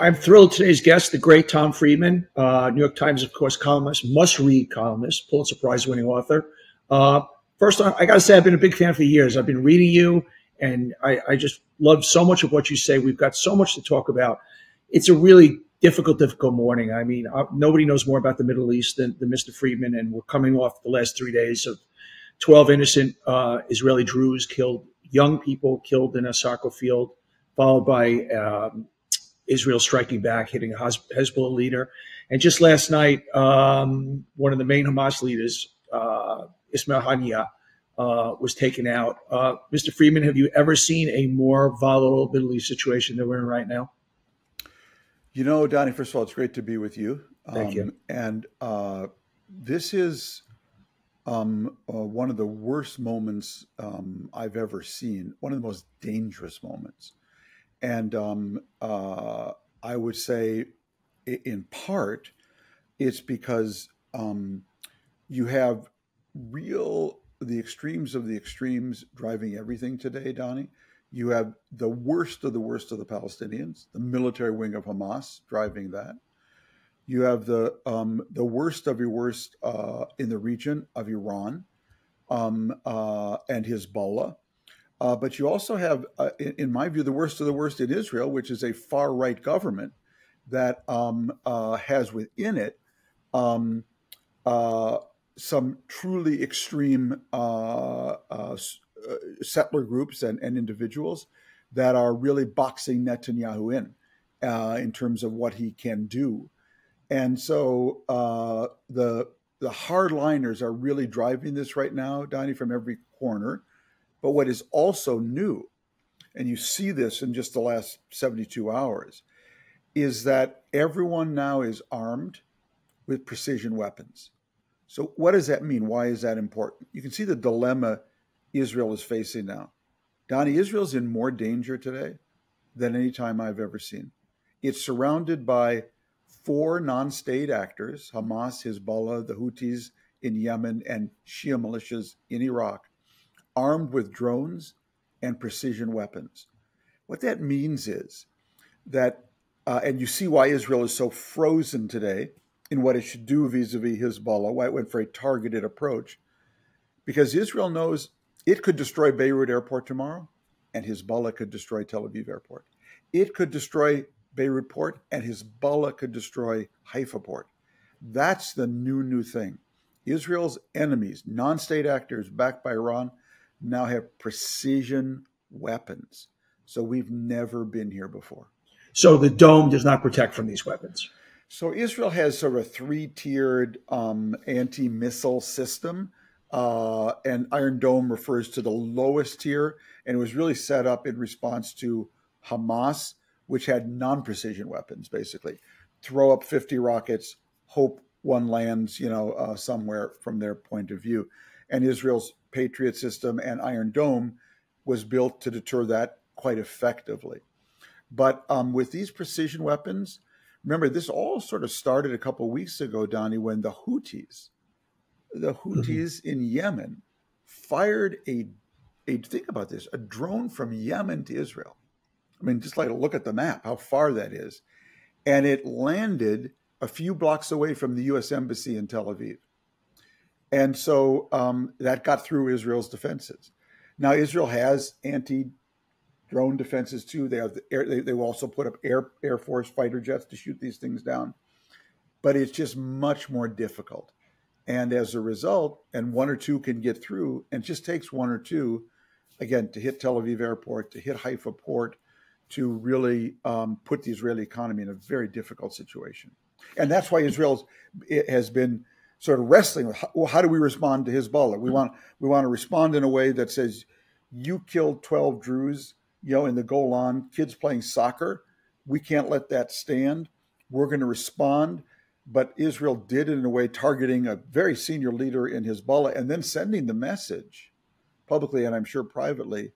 I'm thrilled today's guest, the great Tom Friedman, New York Times, of course, columnist, must-read columnist, Pulitzer Prize winning author. First, I got to say, I've been a big fan for years. I've been reading you, and I just love so much of what you say. We've got so much to talk about. It's a really difficult morning. I mean, nobody knows more about the Middle East than Mr. Friedman, and we're coming off the last 3 days of 12 innocent Israeli Druze killed, young people killed in a soccer field, followed by Israel striking back, hitting a Hezbollah leader. And just last night, one of the main Hamas leaders, Ismail Haniyeh, was taken out. Mr. Friedman, have you ever seen a more volatile Middle East situation than we're in right now? You know, Donny, first of all, it's great to be with you. Thank you. And this is one of the worst moments I've ever seen, one of the most dangerous moments. And I would say, in part, it's because you have the extremes of the extremes driving everything today, Donny. You have the worst of the Palestinians, the military wing of Hamas driving that. You have the worst of your worst in the region of Iran and Hezbollah. But you also have, in my view, the worst of the worst in Israel, which is a far-right government that has within it some truly extreme settler groups and individuals that are really boxing Netanyahu in terms of what he can do. And so the hardliners are really driving this right now, Donny, from every corner. But what is also new, and you see this in just the last 72 hours, is that everyone now is armed with precision weapons. So what does that mean? Why is that important? You can see the dilemma Israel is facing now. Donny, Israel's in more danger today than any time I've ever seen. It's surrounded by 4 non-state actors, Hamas, Hezbollah, the Houthis in Yemen, and Shia militias in Iraq, armed with drones and precision weapons. What that means is that, and you see why Israel is so frozen today in what it should do vis-a-vis Hezbollah, why it went for a targeted approach, because Israel knows it could destroy Beirut airport tomorrow, and Hezbollah could destroy Tel Aviv airport. It could destroy Beirut port, and Hezbollah could destroy Haifa port. That's the new thing. Israel's enemies, non-state actors backed by Iran, now have precision weapons. So we've never been here before. So the dome does not protect from these weapons. So Israel has sort of a 3-tiered anti-missile system, and Iron Dome refers to the lowest tier, and it was really set up in response to Hamas, which had non-precision weapons, basically. Throw up 50 rockets, hope one lands, somewhere from their point of view. And Israel's Patriot system and Iron Dome was built to deter that quite effectively. But with these precision weapons, remember, this all sort of started a couple of weeks ago, Donny, when the Houthis in Yemen fired think about this, a drone from Yemen to Israel. I mean, just like look at the map, how far that is. And it landed a few blocks away from the U.S. Embassy in Tel Aviv. And so that got through Israel's defenses. Now, Israel has anti-drone defenses too. They will also put up Air Force fighter jets to shoot these things down. But it's just much more difficult. And as a result, and 1 or 2 can get through, and it just takes 1 or 2, again, to hit Tel Aviv airport, to hit Haifa port, to really put the Israeli economy in a very difficult situation. And that's why Israel has been sort of wrestling with, well, how do we respond to Hezbollah? We want to respond in a way that says, you killed 12 Druze, in the Golan, kids playing soccer. We can't let that stand. We're going to respond. But Israel did it in a way targeting a very senior leader in Hezbollah and then sending the message publicly, and I'm sure privately,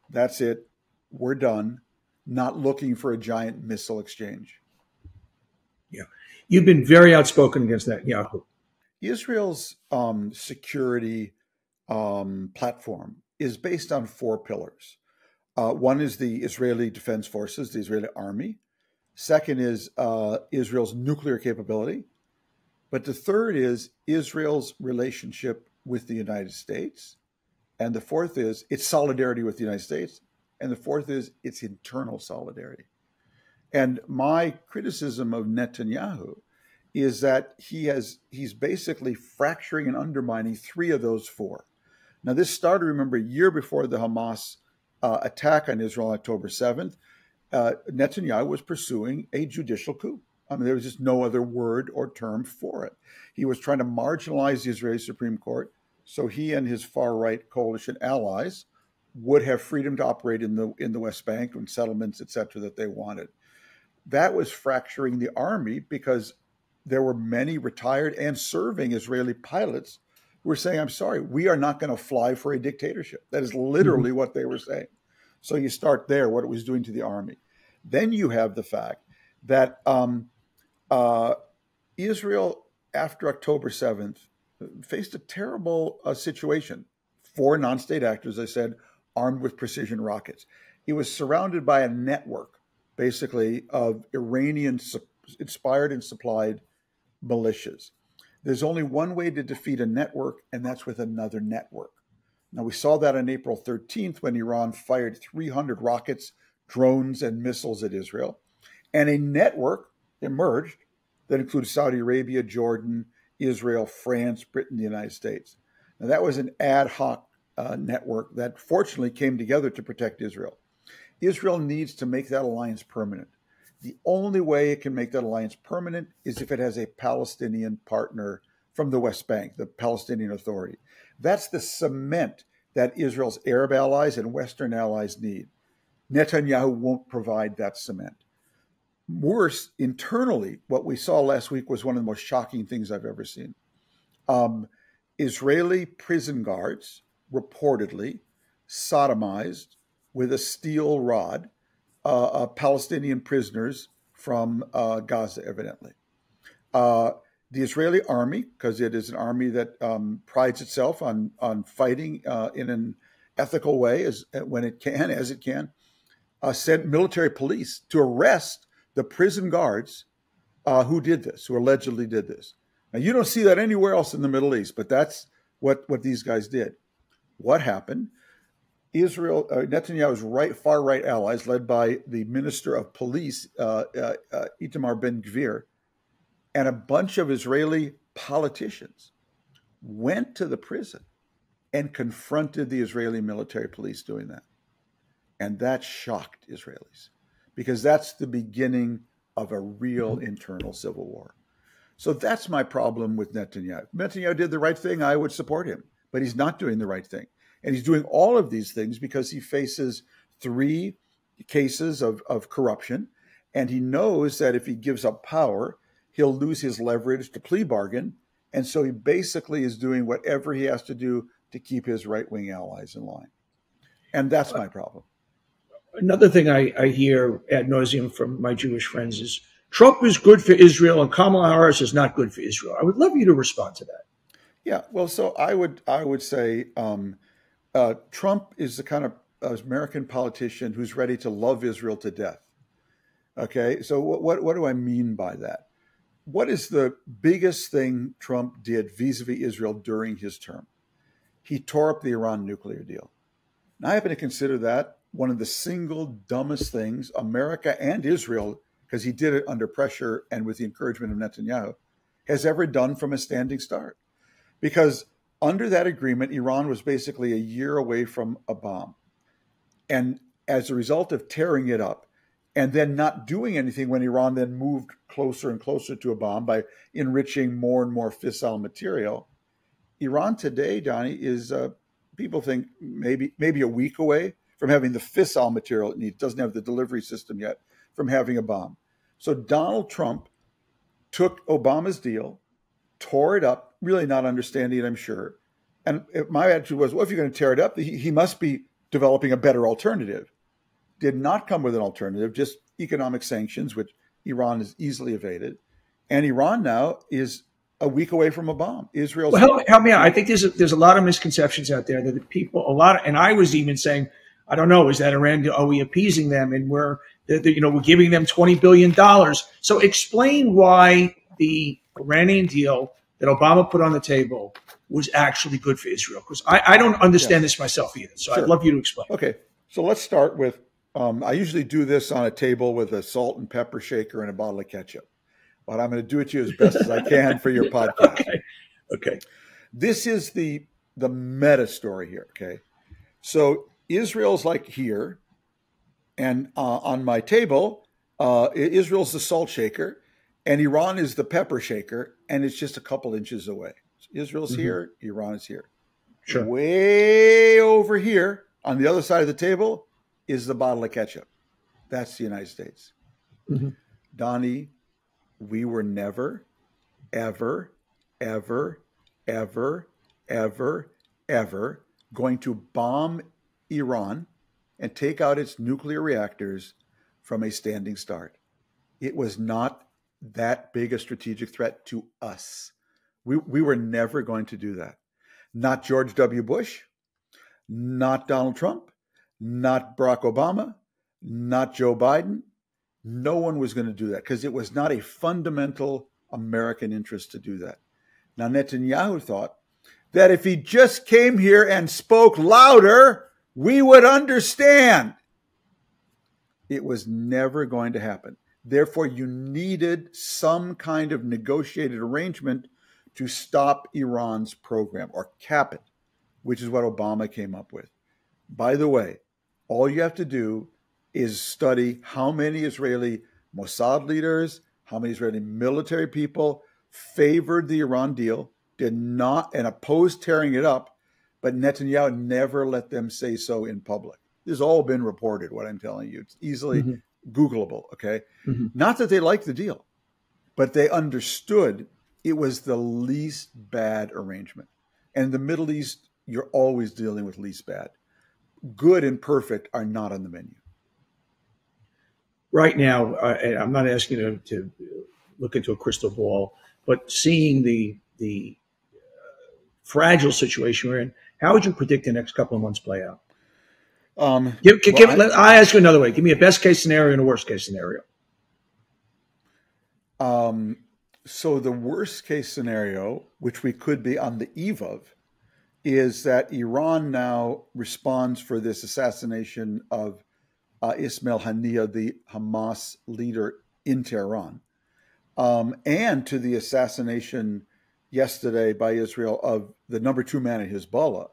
that's it, we're done, not looking for a giant missile exchange. Yeah. You've been very outspoken against Netanyahu. Israel's security platform is based on 4 pillars. One is the Israeli Defense Forces, the Israeli army. Second is Israel's nuclear capability. But the third is Israel's relationship with the United States. And the fourth is its solidarity with the United States. And the fourth is its internal solidarity. And my criticism of Netanyahu is that he's basically fracturing and undermining three of those four. Now, this started, remember, a year before the Hamas attack on Israel on October 7th. Netanyahu was pursuing a judicial coup. I mean, there was just no other word or term for it. He was trying to marginalize the Israeli Supreme Court so he and his far-right coalition allies would have freedom to operate in the West Bank and settlements, et cetera, that they wanted. That was fracturing the army because there were many retired and serving Israeli pilots who were saying, I'm sorry, we are not going to fly for a dictatorship. That is literally what they were saying. So you start there, what it was doing to the army. Then you have the fact that Israel, after October 7th, faced a terrible situation. Four non-state actors, I said, armed with precision rockets. It was surrounded by a network, basically, of Iranian-inspired and supplied militias. There's only one way to defeat a network, and that's with another network. Now, we saw that on April 13th when Iran fired 300 rockets, drones, and missiles at Israel. And a network emerged that included Saudi Arabia, Jordan, Israel, France, Britain, the United States. Now, that was an ad hoc network that fortunately came together to protect Israel. Israel needs to make that alliance permanent. The only way it can make that alliance permanent is if it has a Palestinian partner from the West Bank, the Palestinian Authority. That's the cement that Israel's Arab allies and Western allies need. Netanyahu won't provide that cement. Worse, internally, what we saw last week was one of the most shocking things I've ever seen. Israeli prison guards reportedly sodomized with a steel rod Palestinian prisoners from Gaza, evidently. The Israeli army, because it is an army that prides itself on fighting in an ethical way as it can, sent military police to arrest the prison guards who allegedly did this. Now, you don't see that anywhere else in the Middle East, but that's what these guys did. What happened? Netanyahu's far-right allies, led by the Minister of Police, Itamar Ben-Gvir, and a bunch of Israeli politicians went to the prison and confronted the Israeli military police doing that. And that shocked Israelis because that's the beginning of a real internal civil war. So that's my problem with Netanyahu. If Netanyahu did the right thing, I would support him, but he's not doing the right thing. And he's doing all of these things because he faces 3 cases of corruption. And he knows that if he gives up power, he'll lose his leverage to plea bargain. And so he basically is doing whatever he has to do to keep his right-wing allies in line. And that's my problem. Another thing I hear ad nauseum from my Jewish friends is Trump is good for Israel and Kamala Harris is not good for Israel. I would love you to respond to that. Yeah, well, so I would say Trump is the kind of American politician who's ready to love Israel to death. Okay, so what do I mean by that? What is the biggest thing Trump did vis-a-vis Israel during his term? He tore up the Iran nuclear deal. Now, I happen to consider that one of the single dumbest things America and Israel, because he did it under pressure and with the encouragement of Netanyahu, has ever done from a standing start. Because under that agreement, Iran was basically a year away from a bomb. And as a result of tearing it up and then not doing anything when Iran then moved closer and closer to a bomb by enriching more and more fissile material, Iran today, Donny, is, people think, maybe a week away from having the fissile material it needs. It doesn't have the delivery system yet from having a bomb. So Donald Trump took Obama's deal, tore it up, really not understanding it, I'm sure. And my attitude was, well, if you're going to tear it up, he must be developing a better alternative. Did not come with an alternative, just economic sanctions, which Iran has easily evaded. And Iran now is a week away from a bomb. Israel's help me out. I think there's a lot of misconceptions out there that and I was even saying, I don't know, is that Iran, are we appeasing them? And We're giving them $20 billion. So explain why the Iranian deal that Obama put on the table was actually good for Israel. Because I don't understand this myself either. So Sure. I'd love you to explain. Okay. So let's start with, I usually do this on a table with a salt and pepper shaker and a bottle of ketchup. But I'm going to do it to you as best as I can for your podcast. Okay. This is the meta story here, okay? So Israel's like here, and on my table, Israel's the salt shaker, and Iran is the pepper shaker, and it's just a couple inches away. So Israel's here, Iran is here. Sure. Way over here, on the other side of the table, is the bottle of ketchup. That's the United States. Donny, we were never, ever, ever, ever, ever, ever going to bomb Iran and take out its nuclear reactors from a standing start. It was not that big a strategic threat to us. We were never going to do that. Not George W. Bush, not Donald Trump, not Barack Obama, not Joe Biden. No one was going to do that because it was not a fundamental American interest to do that. Now, Netanyahu thought that if he just came here and spoke louder, we would understand. It was never going to happen. Therefore, you needed some kind of negotiated arrangement to stop Iran's program or cap it, which is what Obama came up with. By the way, all you have to do is study how many Israeli Mossad leaders, how many Israeli military people favored the Iran deal, did not, and opposed tearing it up, but Netanyahu never let them say so in public. This has all been reported, what I'm telling you. It's easily Googleable, okay? Not that they liked the deal, but they understood it was the least bad arrangement. And in the Middle East, you're always dealing with least bad. Good and perfect are not on the menu. Right now, and I'm not asking you to look into a crystal ball, but seeing the fragile situation we're in, how would you predict the next couple of months play out? I ask you another way. Give me a best case scenario and a worst case scenario. So the worst case scenario, which we could be on the eve of, is that Iran now responds for this assassination of Ismail Haniyeh, the Hamas leader in Tehran, and to the assassination yesterday by Israel of the number 2 man at Hezbollah,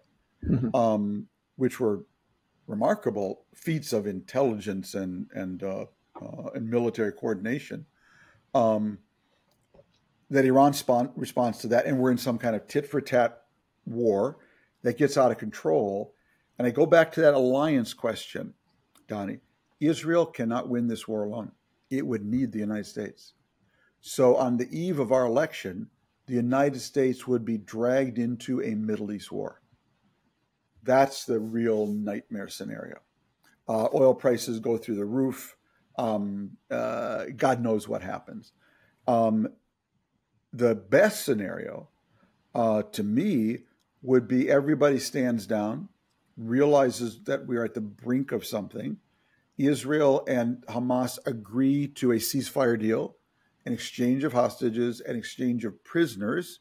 which were remarkable feats of intelligence and military coordination. That Iran responds to that, and we're in some kind of tit-for-tat war that gets out of control. And I go back to that alliance question, Donny. Israel cannot win this war alone. It would need the United States. So on the eve of our election, the United States would be dragged into a Middle East war. That's the real nightmare scenario. Oil prices go through the roof. God knows what happens. The best scenario, to me, would be everybody stands down, realizes that we are at the brink of something. Israel and Hamas agree to a ceasefire deal, an exchange of hostages, an exchange of prisoners.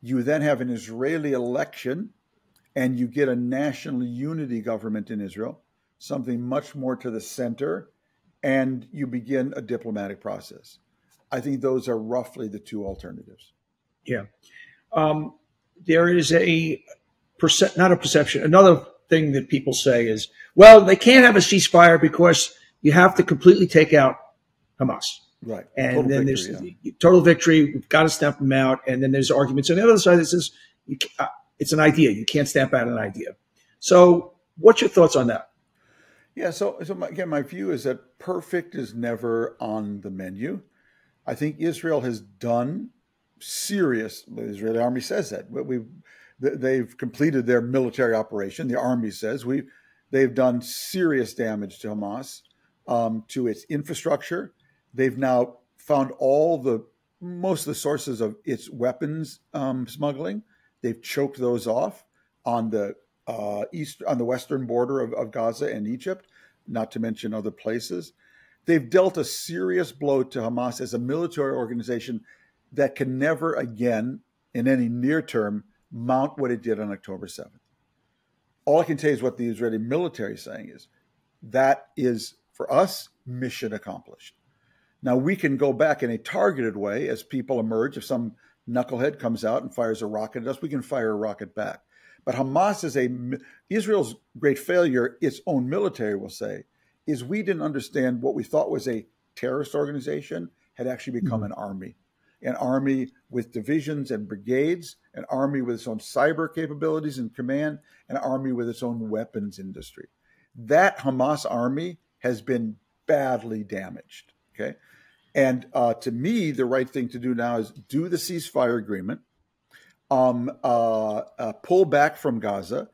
You then have an Israeli election, and you get a national unity government in Israel, something much more to the center, and you begin a diplomatic process. I think those are roughly the two alternatives. Yeah. There is not a perception. Another thing that people say is, well, they can't have a ceasefire because you have to completely take out Hamas. Right. And total then victory, there's the total victory. We've got to stamp them out. And then there's arguments on the other side that says it's an idea. You can't stamp out an idea. So what's your thoughts on that? Yeah. So my view is that perfect is never on the menu. I think Israel has done serious. The Israeli army says that they've completed their military operation. The army says they've done serious damage to Hamas, to its infrastructure. They've now found most of the sources of its weapons smuggling. They've choked those off on the western border of Gaza and Egypt, not to mention other places. they've dealt a serious blow to Hamas as a military organization that can never again, in any near term, mount what it did on October 7th. All I can tell you is what the Israeli military is saying is that is, for us, mission accomplished. Now, we can go back in a targeted way as people emerge. If some knucklehead comes out and fires a rocket at us, we can fire a rocket back. But Hamas is Israel's great failure, its own military will say, is we didn't understand what we thought was a terrorist organization had actually become an army with divisions and brigades, an army with its own cyber capabilities and command, an army with its own weapons industry. That Hamas army has been badly damaged, okay? And to me, the right thing to do now is do the ceasefire agreement, pull back from Gaza,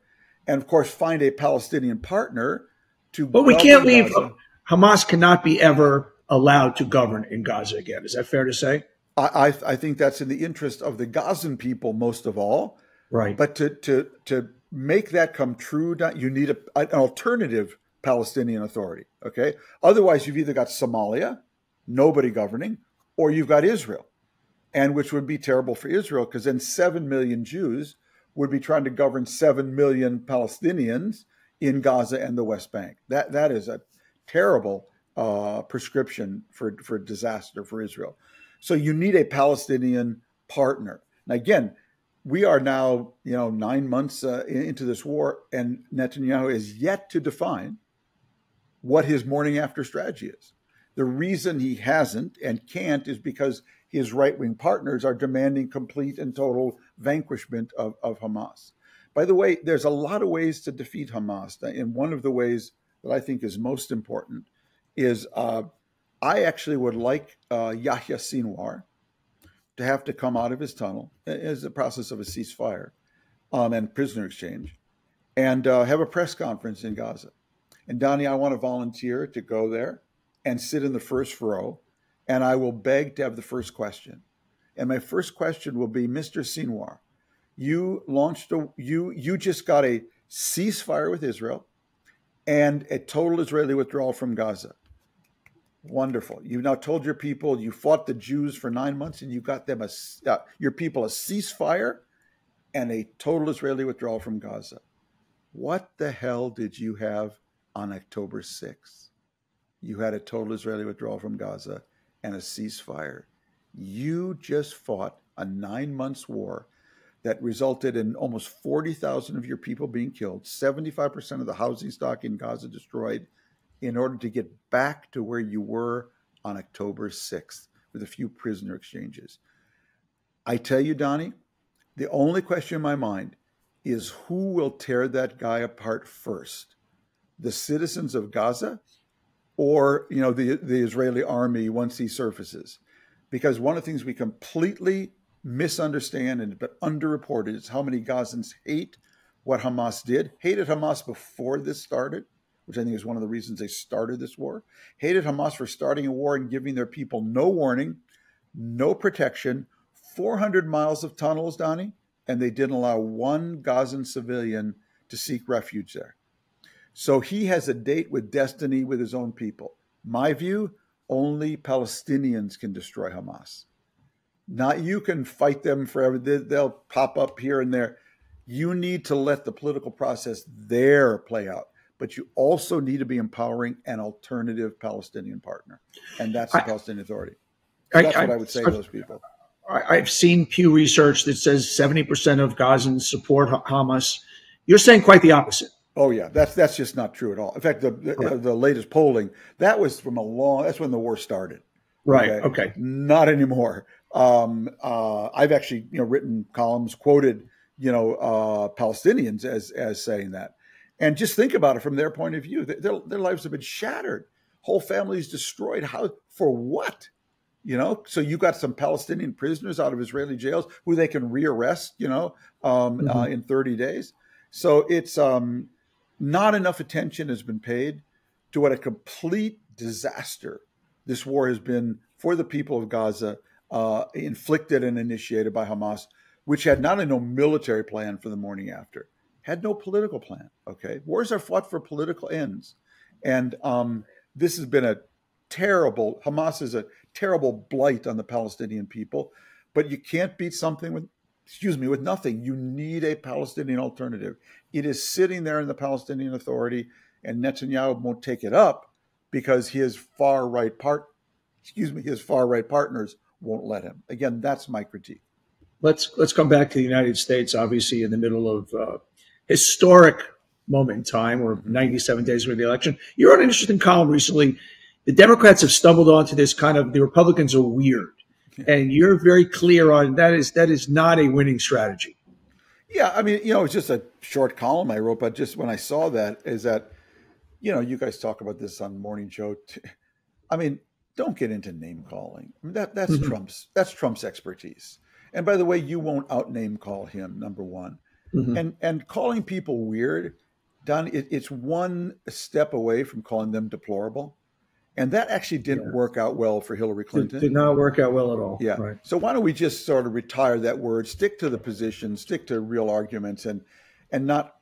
and of course find a Palestinian partner to. But we can't leave. Gaza. Hamas cannot be ever allowed to govern in Gaza again. Is that fair to say? I think that's in the interest of the Gazan people most of all. Right. But to make that come true, you need an alternative Palestinian Authority. Okay. Otherwise, you've either got Somalia, nobody governing, or you've got Israel, and which would be terrible for Israel because then 7 million Jews would be trying to govern 7 million Palestinians in Gaza and the West Bank. That is a terrible prescription for disaster for Israel. So you need a Palestinian partner. Now, again, we are now 9 months into this war, and Netanyahu is yet to define what his morning after strategy is. The reason he hasn't and can't is because his right-wing partners are demanding complete and total vanquishment of Hamas. By the way, there's a lot of ways to defeat Hamas. And one of the ways that I think is most important is I actually would like Yahya Sinwar to have to come out of his tunnel as the process of a ceasefire and prisoner exchange and have a press conference in Gaza. And Donny, I want to volunteer to go there and sit in the first row, and I will beg to have the first question. And my first question will be, Mr. Sinwar, you just got a ceasefire with Israel and a total Israeli withdrawal from Gaza. Wonderful. You've now told your people you fought the Jews for 9 months and you got them your people a ceasefire and a total Israeli withdrawal from Gaza. What the hell did you have on October 6th? You had a total Israeli withdrawal from Gaza and a ceasefire. You just fought a 9 months war that resulted in almost 40,000 of your people being killed, 75% of the housing stock in Gaza destroyed, in order to get back to where you were on October 6th with a few prisoner exchanges. I tell you, Donny, the only question in my mind is who will tear that guy apart first? The citizens of Gaza or the Israeli army once he surfaces? Because one of the things we completely misunderstand and but underreported is how many Gazans hate what Hamas did, hated Hamas before this started, which I think is one of the reasons they started this war, hated Hamas for starting a war and giving their people no warning, no protection, 400 miles of tunnels, Donny, and they didn't allow one Gazan civilian to seek refuge there. So he has a date with destiny with his own people. My view, only Palestinians can destroy Hamas. Not you can fight them forever. They'll pop up here and there. You need to let the political process there play out. But you also need to be empowering an alternative Palestinian partner. And that's the Palestinian Authority. So that's what I would say to those people. I've seen Pew Research that says 70% of Gazans support Hamas. You're saying quite the opposite. Oh, yeah. That's just not true at all. In fact, the latest polling, that was from that's when the war started. Right. Okay. Not anymore. I've actually, written columns, quoted, Palestinians as saying that. And just think about it from their point of view. Their lives have been shattered. Whole families destroyed. How? For what? So you got some Palestinian prisoners out of Israeli jails who they can rearrest, in 30 days. So it's not enough attention has been paid to what a complete disaster this war has been for the people of Gaza, inflicted and initiated by Hamas, which had not only no military plan for the morning after, had no political plan. Okay, wars are fought for political ends, and this has been a terrible. Hamas is a terrible blight on the Palestinian people, but you can't beat something with nothing. You need a Palestinian alternative. It is sitting there in the Palestinian Authority, and Netanyahu won't take it up because his far right partners won't let him. Again, that's my critique. Let's come back to the United States. Obviously, in the middle of historic moment in time, or 97 days before the election. You wrote an interesting column recently. The Democrats have stumbled onto this kind of the Republicans are weird, and you're very clear on that is not a winning strategy. Yeah, I mean, it's just a short column I wrote, but just when I saw that, is that, you guys talk about this on Morning Show. I mean, don't get into name calling. I mean, that's Trump's expertise. And by the way, you won't out name call him, number one. And calling people weird, Don, it's one step away from calling them deplorable. And that actually didn't work out well for Hillary Clinton. Did not work out well at all. Yeah. Right. So why don't we just sort of retire that word, stick to the position, stick to real arguments, and not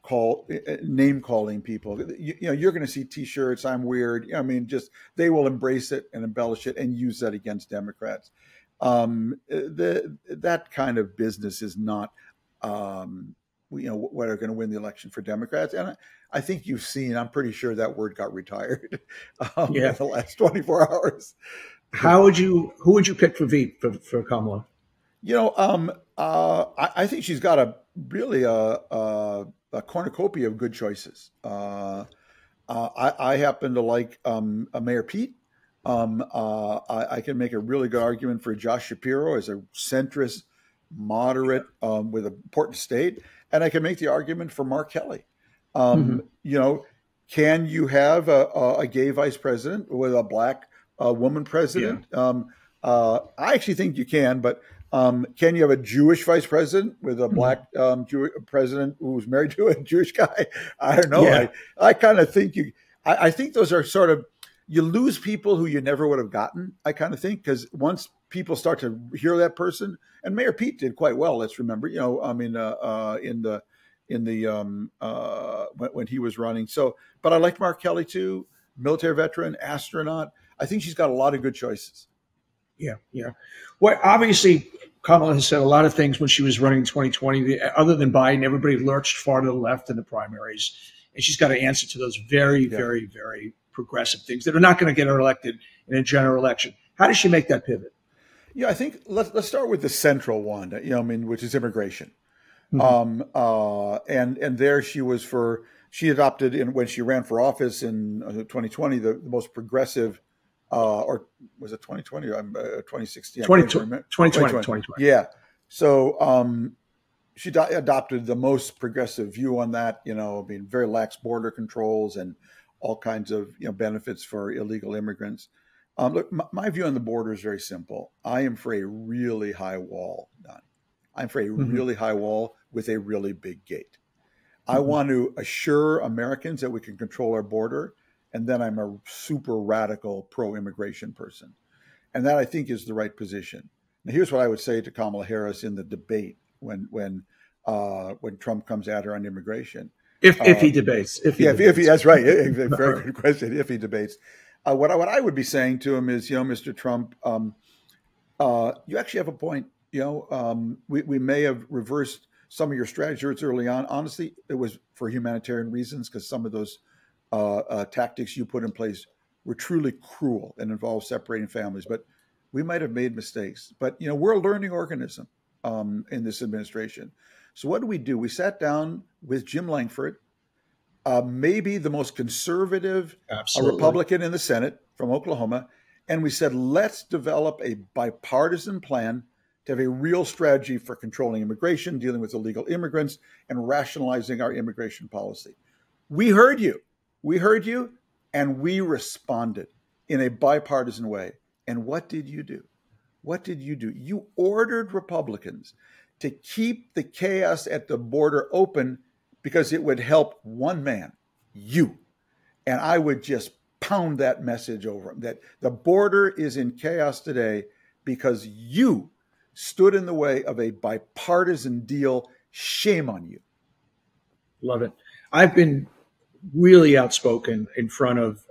name calling people. You're going to see T-shirts. I'm weird. I mean, just they will embrace it and embellish it and use that against Democrats. That kind of business is not, what are going to win the election for Democrats. And I think you've seen, I'm pretty sure that word got retired in the last 24 hours. Who would you pick for Veep for Kamala? I think she's got a cornucopia of good choices. I happen to like Mayor Pete. I can make a really good argument for Josh Shapiro as a centrist, moderate with an important state. And I can make the argument for Mark Kelly. Can you have a gay vice president with a black woman president? Yeah. I actually think you can, but can you have a Jewish vice president with a black Jewish president who's married to a Jewish guy? I don't know. Yeah. I kind of think I think those are sort of, you lose people who you never would have gotten, I kind of think, because once people start to hear that person, and Mayor Pete did quite well. Let's remember, when he was running. So, but I liked Mark Kelly too, military veteran, astronaut. I think she's got a lot of good choices. Yeah. Well, obviously, Kamala has said a lot of things when she was running in 2020. Other than Biden, everybody lurched far to the left in the primaries, and she's got to answer to those very, very, very progressive things that are not going to get her elected in a general election. How does she make that pivot? Yeah, I think let's start with the central one, which is immigration. And there she adopted when she ran for office in 2020, the most progressive, or was it 2020 or 2016? 2020. Yeah. So she adopted the most progressive view on that, very lax border controls and all kinds of benefits for illegal immigrants. Look, my view on the border is very simple. I am for a really high wall, Don. I'm for a really high wall with a really big gate. I want to assure Americans that we can control our border, and then I'm a super radical pro-immigration person. And that, I think, is the right position. Now, here's what I would say to Kamala Harris in the debate when Trump comes at her on immigration. If he debates. If he that's right. Very good question. If he debates. What I would be saying to him is, Mr. Trump, you actually have a point. We may have reversed some of your strategies early on. Honestly, it was for humanitarian reasons, because some of those tactics you put in place were truly cruel and involved separating families. But we might have made mistakes. But, we're a learning organism in this administration. So what do? We sat down with Jim Langford, maybe the most conservative Republican in the Senate from Oklahoma. And we said, let's develop a bipartisan plan to have a real strategy for controlling immigration, dealing with illegal immigrants, and rationalizing our immigration policy. We heard you. And we responded in a bipartisan way. And what did you do? You ordered Republicans to keep the chaos at the border open because it would help one man, you. And I would just pound that message over him, that the border is in chaos today because you stood in the way of a bipartisan deal. Shame on you. Love it. I've been really outspoken in front of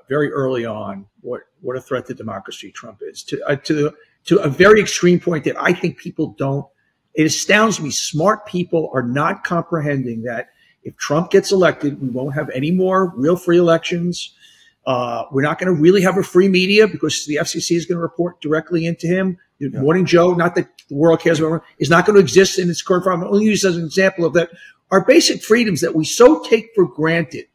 very early on what a threat to democracy Trump is, to a very extreme point that I think people don't. It astounds me. Smart people are not comprehending that if Trump gets elected, we won't have any more real free elections. We're not going to really have a free media because the FCC is going to report directly into him. Yeah. Morning Joe, not that the world cares about, is not going to exist in its current form. I'll only use as an example of that. Our basic freedoms that we so take for granted,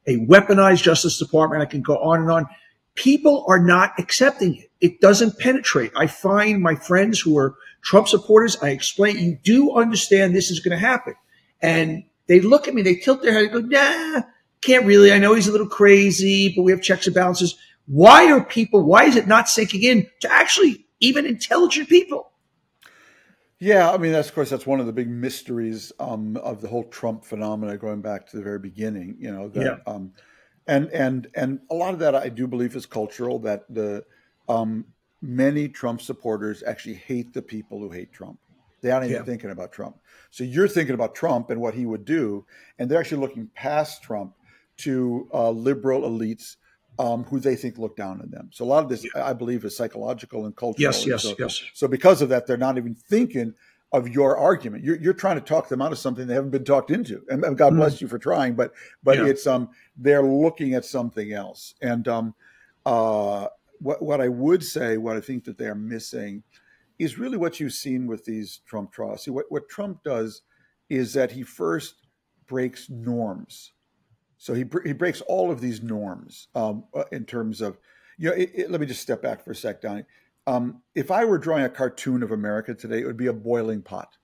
a weaponized Justice Department, I can go on and on. People are not accepting it. It doesn't penetrate. I find my friends who are Trump supporters, I explain, you do understand this is going to happen. And they look at me, they tilt their head and go, nah, can't really. I know he's a little crazy, but we have checks and balances. Why is it not sinking in to actually even intelligent people? Yeah, I mean, of course, that's one of the big mysteries of the whole Trump phenomena going back to the very beginning, and a lot of that I do believe is cultural, that the many Trump supporters actually hate the people who hate Trump. They aren't even thinking about Trump. So you're thinking about Trump and what he would do, and they're actually looking past Trump to liberal elites who they think look down on them. So a lot of this, I believe, is psychological and cultural. Yes. So because of that, they're not even thinking of your argument. You're trying to talk them out of something they haven't been talked into. And God bless you for trying, but it's they're looking at something else. And what I would say, what I think that they are missing, is really what you've seen with these Trump trials. See, what Trump does is that he first breaks norms. So he breaks all of these norms in terms of, let me just step back for a sec, Donny. If I were drawing a cartoon of America today, it would be a boiling pot.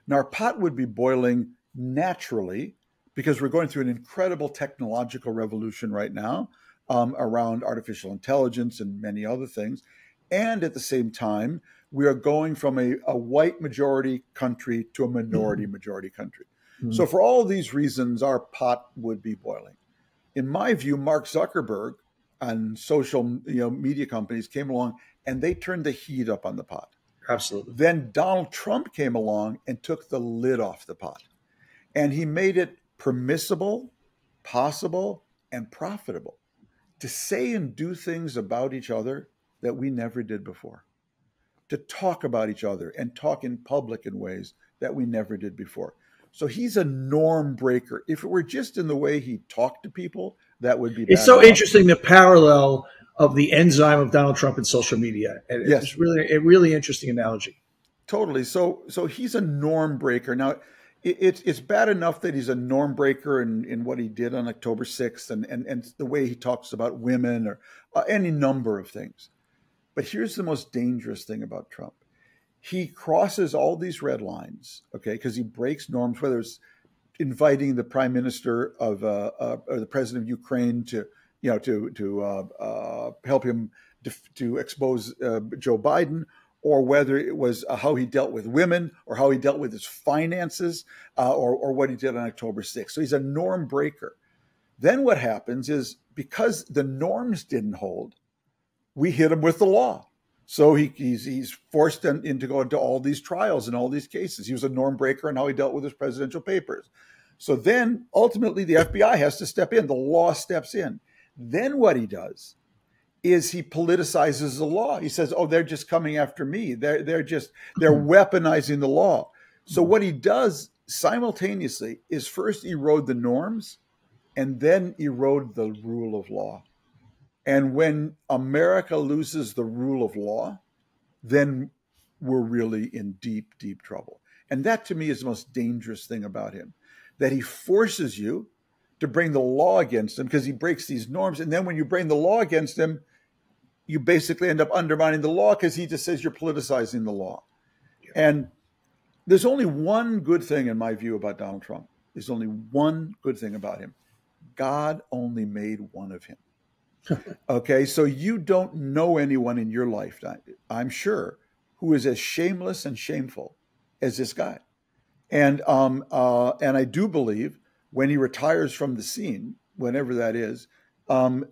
Now, our pot would be boiling naturally because we're going through an incredible technological revolution right now around artificial intelligence and many other things. And at the same time, we are going from a white majority country to a minority majority country. Mm-hmm. So for all these reasons, our pot would be boiling. In my view, Mark Zuckerberg and social media companies came along and they turned the heat up on the pot. Absolutely. Then Donald Trump came along and took the lid off the pot. And he made it permissible, possible, and profitable to say and do things about each other that we never did before. To talk about each other and talk in public in ways that we never did before. So he's a norm breaker. If it were just in the way he talked to people, that would be bad. It's so interesting, the parallel of the enzyme of Donald Trump and social media. And yes. It's really a really interesting analogy. Totally. So he's a norm breaker. Now, it's bad enough that he's a norm breaker in what he did on October 6th and the way he talks about women or any number of things. But here's the most dangerous thing about Trump. He crosses all these red lines, okay, because he breaks norms, whether it's inviting the prime minister of or the president of Ukraine to help him to expose Joe Biden, or whether it was how he dealt with women, or how he dealt with his finances, or what he did on October 6th. So he's a norm breaker. Then what happens is, because the norms didn't hold, we hit him with the law. So he's forced to go into all these trials and all these cases. He was a norm breaker in how he dealt with his presidential papers. So then ultimately the FBI has to step in. The law steps in. Then what he does is he politicizes the law. He says, oh, they're just coming after me. They're weaponizing the law. So what he does simultaneously is first erode the norms and then erode the rule of law. And when America loses the rule of law, then we're really in deep, deep trouble. And that, to me, is the most dangerous thing about him, that he forces you to bring the law against him because he breaks these norms. And then when you bring the law against him, you basically end up undermining the law because he just says you're politicizing the law. Yeah. And there's only one good thing, in my view, about Donald Trump. There's only one good thing about him. God only made one of him. Okay, so you don't know anyone in your life, I'm sure, who is as shameless and shameful as this guy. And I do believe when he retires from the scene, whenever that is,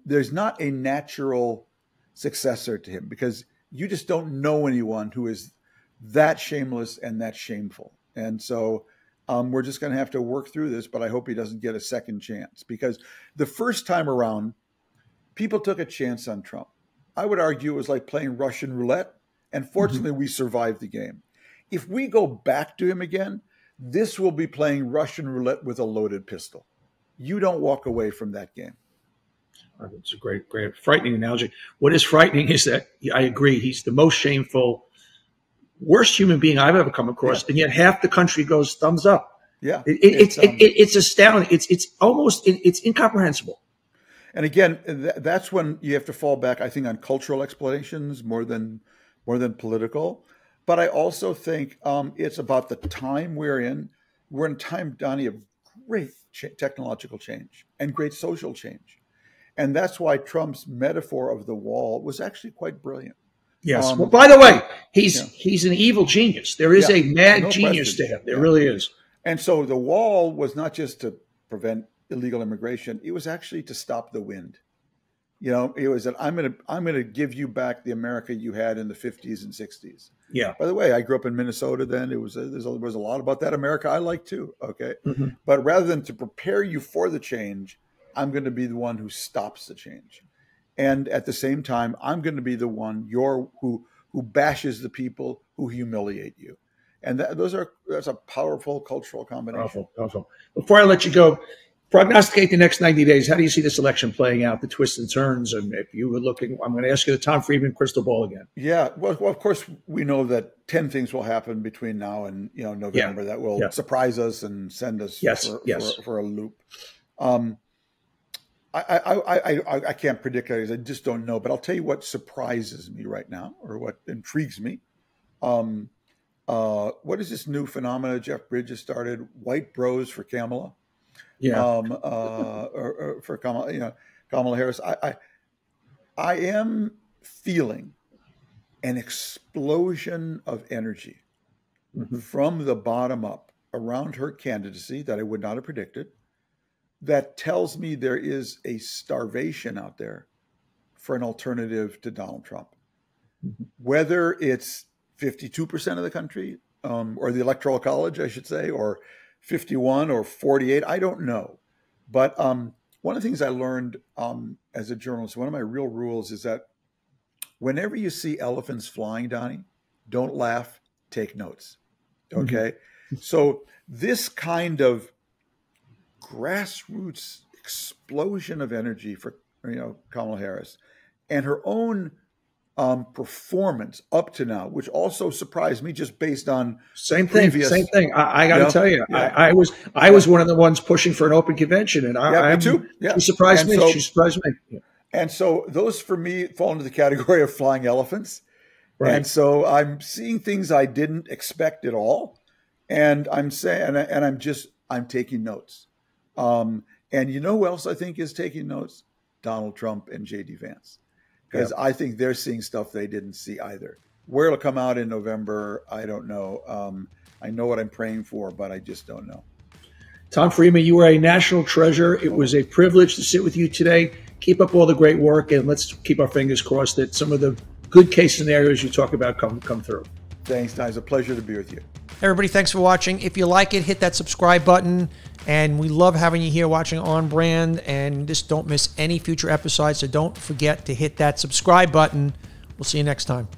there's not a natural successor to him because you just don't know anyone who is that shameless and that shameful. And so We're just going to have to work through this, but I hope he doesn't get a second chance, because the first time around, people took a chance on Trump. I would argue it was like playing Russian roulette, and fortunately we survived the game. If we go back to him again, this will be playing Russian roulette with a loaded pistol. You don't walk away from that game. It's a great, frightening analogy. What is frightening is that, I agree, he's the most shameful, worst human being I've ever come across, and yet half the country goes thumbs up. Yeah, it's astounding. It's almost incomprehensible. And again, that's when you have to fall back, I think, on cultural explanations more than political. But I also think it's about the time we're in. We're in a time, Donny, of great technological change and great social change. And that's why Trump's metaphor of the wall was actually quite brilliant. Yes. Well, by the way, he's an evil genius. There is a mad genius to him. There really is. And so the wall was not just to prevent illegal immigration. It was actually to stop the wind. You know, it was that I'm going to give you back the America you had in the 50s and 60s. Yeah. By the way, I grew up in Minnesota then. There was a lot about that America I like too. Okay. But rather than to prepare you for the change, I'm going to be the one who stops the change. And at the same time, I'm going to be the one who bashes the people who humiliate you. And that's a powerful cultural combination. Powerful. Before I let you go, prognosticate the next 90 days. How do you see this election playing out, the twists and turns? And if you were looking, I'm going to ask you the Tom Friedman crystal ball again. Yeah. Well, of course, we know that 10 things will happen between now and November that will surprise us and send us for a loop. I can't predict it. I just don't know. But I'll tell you what surprises me right now, or what intrigues me. What is this new phenomena Jeff Bridges started? White bros for Kamala. Yeah. Or for Kamala Harris. I am feeling an explosion of energy from the bottom up around her candidacy that I would not have predicted. That tells me there is a starvation out there for an alternative to Donald Trump. Whether it's 52% of the country, or the Electoral College, I should say, or 51 or 48, I don't know. But one of the things I learned as a journalist, one of my real rules is that whenever you see elephants flying, Donny, don't laugh, take notes. Okay? So this kind of grassroots explosion of energy for Kamala Harris, and her own performance up to now, which also surprised me just based on same thing. I got to tell you, I was one of the ones pushing for an open convention, and me too. Yeah. She surprised me. She surprised me. Yeah. And so those for me fall into the category of flying elephants. Right. And so I'm seeing things I didn't expect at all, and I'm saying, and I'm taking notes. And you know who else I think is taking notes? Donald Trump and J.D. Vance. Because I think they're seeing stuff they didn't see either. Where it'll come out in November, I don't know. I know what I'm praying for, but I just don't know. Tom Friedman, you are a national treasure. It was a privilege to sit with you today. Keep up all the great work, and let's keep our fingers crossed that some of the good case scenarios you talk about come through. Thanks, Don. It's a pleasure to be with you. Everybody, thanks for watching. If you like it, hit that subscribe button. And we love having you here watching On Brand. And just don't miss any future episodes. So don't forget to hit that subscribe button. We'll see you next time.